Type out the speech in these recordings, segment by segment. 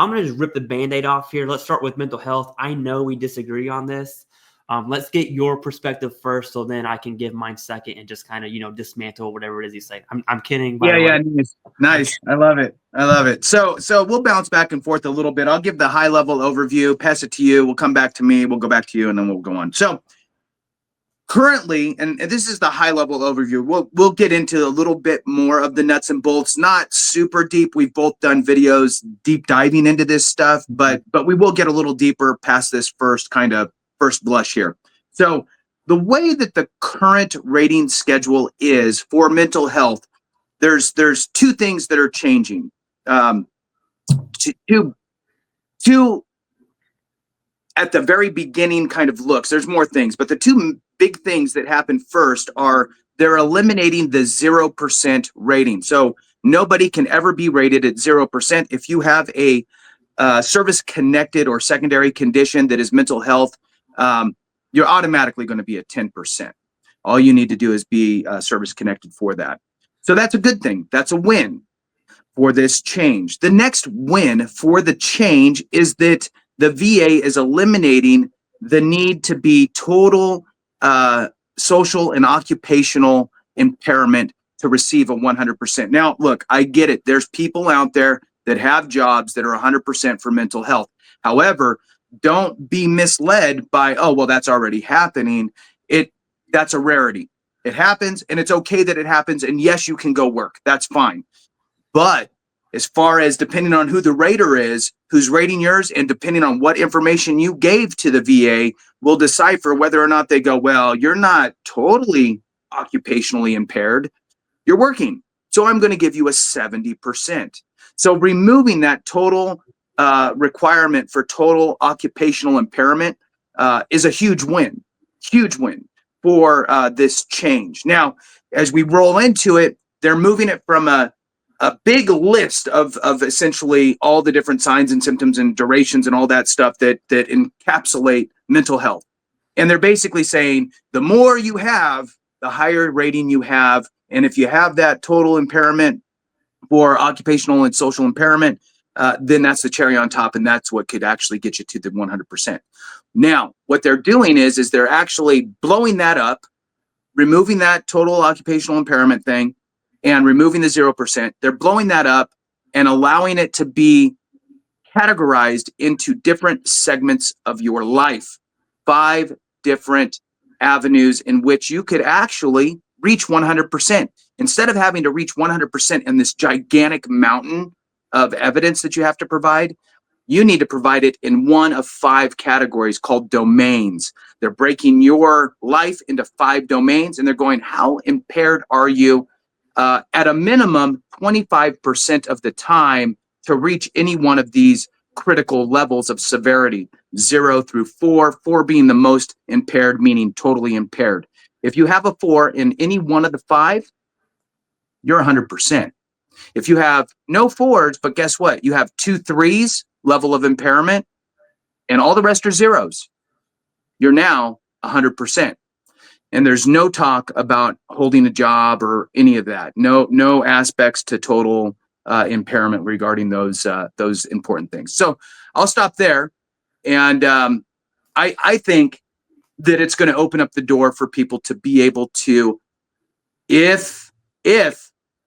I'm going to just rip the Band-Aid off here. Let's start with mental health. I know we disagree on this. Let's get your perspective first, so then I can give mine second and just kind of, dismantle whatever it is you say. I'm kidding. Yeah, nice. I love it. So we'll bounce back and forth a little bit. I'll give the high level overview, pass it to you. We'll come back to me. We'll go back to you, and then we'll go on. So currently, and this is the high level overview. We'll get into a little bit more of the nuts and bolts. Not super deep. We've both done videos deep diving into this stuff, but we will get a little deeper past this first blush here. So the way that the current rating schedule is for mental health, there's two things that are changing. Two at the very beginning kind of looks. There's more things, but the two big things that happen first are they're eliminating the 0% rating. So nobody can ever be rated at 0%. If you have a service-connected or secondary condition that is mental health, you're automatically going to be at 10%. All you need to do is be service-connected for that. So that's a good thing. That's a win for this change. The next win for the change is that the VA is eliminating the need to be total social and occupational impairment to receive a 100%. Now, look, I get it. There's people out there that have jobs that are 100% for mental health. However, don't be misled by, oh, well, that's already happening. That's a rarity. It happens, and it's okay that it happens. And yes, you can go work. That's fine. But as far as depending on who the rater is, who's rating yours, and depending on what information you gave to the VA, will decipher whether or not they go, well, you're not totally occupationally impaired. You're working. So I'm going to give you a 70%. So removing that total requirement for total occupational impairment is a huge win for this change. Now, as we roll into it, they're moving it from a big list of essentially all the different signs and symptoms and durations and all that stuff that encapsulate mental health. And they're basically saying the more you have, the higher rating you have. And if you have that total impairment for occupational and social impairment, then that's the cherry on top, and that's what could actually get you to the 100%. Now, what they're doing is they're actually blowing that up, removing that total occupational impairment thing, and removing the 0%. They're blowing that up and allowing it to be categorized into different segments of your life. 5 different avenues in which you could actually reach 100%. Instead of having to reach 100% in this gigantic mountain of evidence that you have to provide, you need to provide it in one of 5 categories called domains. They're breaking your life into 5 domains, and they're going, how impaired are you? At a minimum, 25% of the time to reach any one of these critical levels of severity, 0 through 4, 4 being the most impaired, meaning totally impaired. If you have a 4 in any one of the 5, you're 100%. If you have no 4s, but guess what? You have 2 3s level of impairment, and all the rest are 0s, you're now 100%. And there's no talk about holding a job or any of that. No aspects to total impairment regarding those important things. So I'll stop there. And I think that it's going to open up the door for people to be able to, if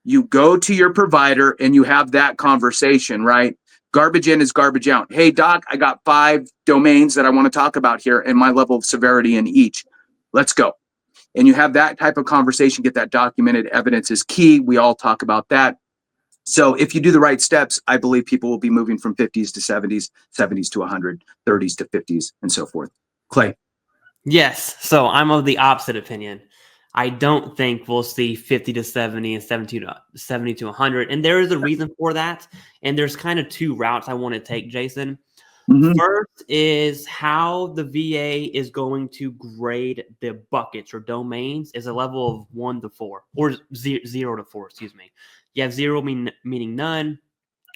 you go to your provider and you have that conversation, right? Garbage in is garbage out. Hey, doc, I got 5 domains that I want to talk about here and my level of severity in each. Let's go. And you have that type of conversation, get that documented. Evidence is key. We all talk about that. So if you do the right steps, I believe people will be moving from 50s to 70s, 70s to 100, 30s to 50s, and so forth. Clay. Yes. So I'm of the opposite opinion. I don't think we'll see 50 to 70 and 70 to 100. And there is a reason for that. And there's kind of 2 routes I want to take, Jason. Mm-hmm. First is how the VA is going to grade the buckets or domains is a level of 1 to 4 or 0 to 4, excuse me. You have 0 meaning none.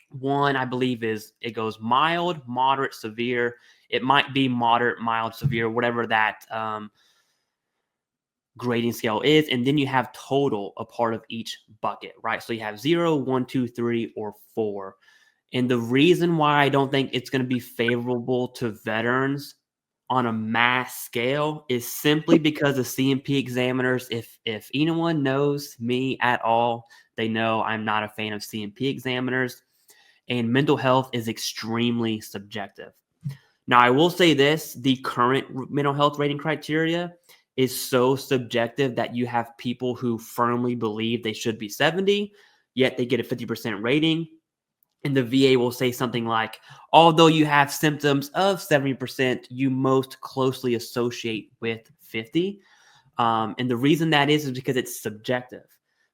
1, I believe, is it goes mild, moderate, severe. It might be moderate, mild, severe, whatever that grading scale is. And then you have total, a part of each bucket, right? So you have 0, 1, 2, 3, or 4. And the reason why I don't think it's going to be favorable to veterans on a mass scale is simply because of C&P examiners. If anyone knows me at all, they know I'm not a fan of C&P examiners, and mental health is extremely subjective. Now, I will say this, the current mental health rating criteria is so subjective that you have people who firmly believe they should be 70, yet they get a 50% rating. And the VA will say something like, although you have symptoms of 70%, you most closely associate with 50. And the reason that is because it's subjective.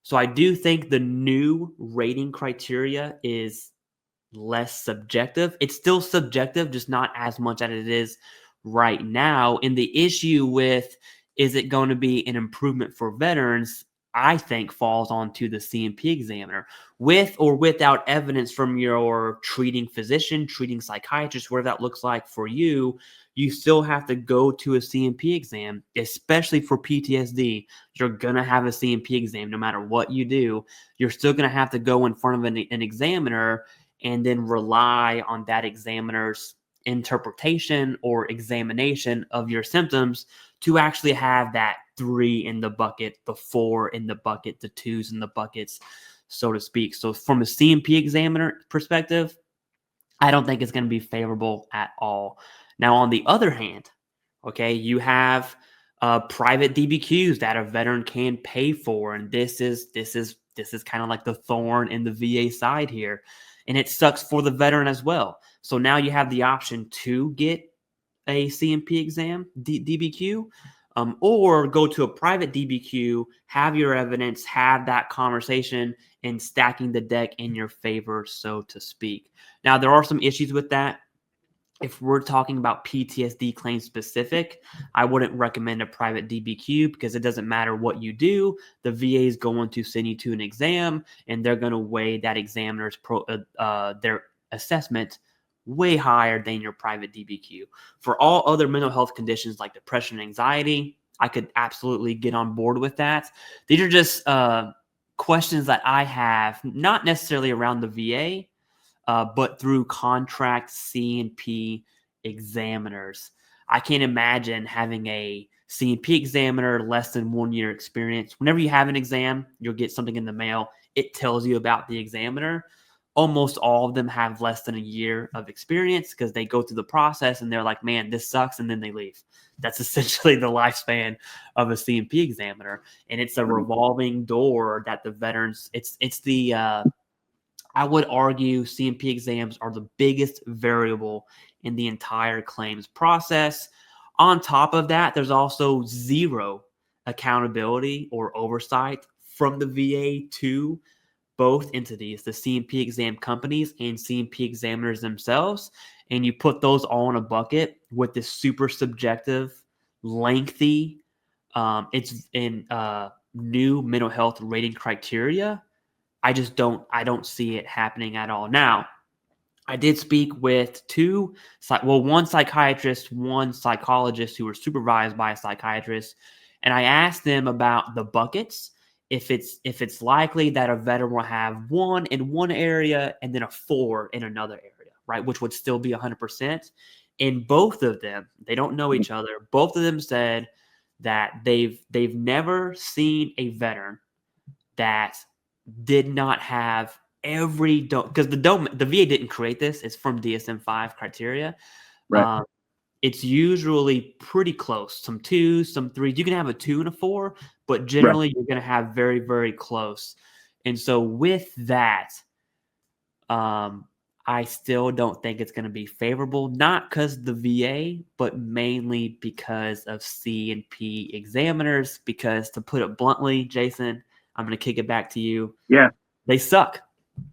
So I do think the new rating criteria is less subjective. It's still subjective, just not as much as it is right now. And the issue with, is it going to be an improvement for veterans, I think falls onto the C&P examiner. With or without evidence from your treating physician, treating psychiatrist, whatever that looks like for you, you still have to go to a C&P exam, especially for PTSD. You're going to have a C&P exam no matter what you do. You're still going to have to go in front of an examiner and then rely on that examiner's interpretation or examination of your symptoms to actually have that 3 in the bucket, the 4 in the bucket, the 2s in the buckets, so to speak. So from a C&P examiner perspective, I don't think it's going to be favorable at all. Now, on the other hand, okay, you have private DBQs that a veteran can pay for, and this is kind of like the thorn in the VA side here, and it sucks for the veteran as well. So now you have the option to get a C&P exam, DBQ, or go to a private DBQ, have your evidence, have that conversation, and stacking the deck in your favor, so to speak. Now, there are some issues with that. If we're talking about PTSD claims specific, I wouldn't recommend a private DBQ because it doesn't matter what you do. The VA is going to send you to an exam, and they're going to weigh that examiner's their assessment way higher than your private DBQ. For all other mental health conditions like depression and anxiety, I could absolutely get on board with that. These are just questions that I have, not necessarily around the VA, but through contract C&P examiners. I can't imagine having a C&P examiner less than 1 year experience. Whenever you have an exam, you'll get something in the mail. It tells you about the examiner. Almost all of them have less than a year of experience because they go through the process and they're like, man, this sucks, and then they leave. That's essentially the lifespan of a C&P examiner. And it's a revolving door that the veterans, it's the I would argue C&P exams are the biggest variable in the entire claims process. On top of that, there's also zero accountability or oversight from the VA to both entities, the C&P exam companies and C&P examiners themselves. And you put those all in a bucket with this super subjective, lengthy, it's in new mental health rating criteria. I don't see it happening at all. Now, I did speak with one psychiatrist, one psychologist who were supervised by a psychiatrist, and I asked them about the buckets. If it's likely that a veteran will have 1 in one area and then a 4 in another area, right? Which would still be 100%. And both of them, they don't know each other. Both of them said that they've never seen a veteran that did not have every because the VA didn't create this. It's from DSM-5 criteria. Right. It's usually pretty close. Some 2s, some 3s. You can have a 2 and a 4, but generally you're going to have very, very close. And so with that, I still don't think it's going to be favorable, not because the VA, but mainly because of C&P examiners. Because to put it bluntly, Jason, I'm going to kick it back to you. Yeah. They suck.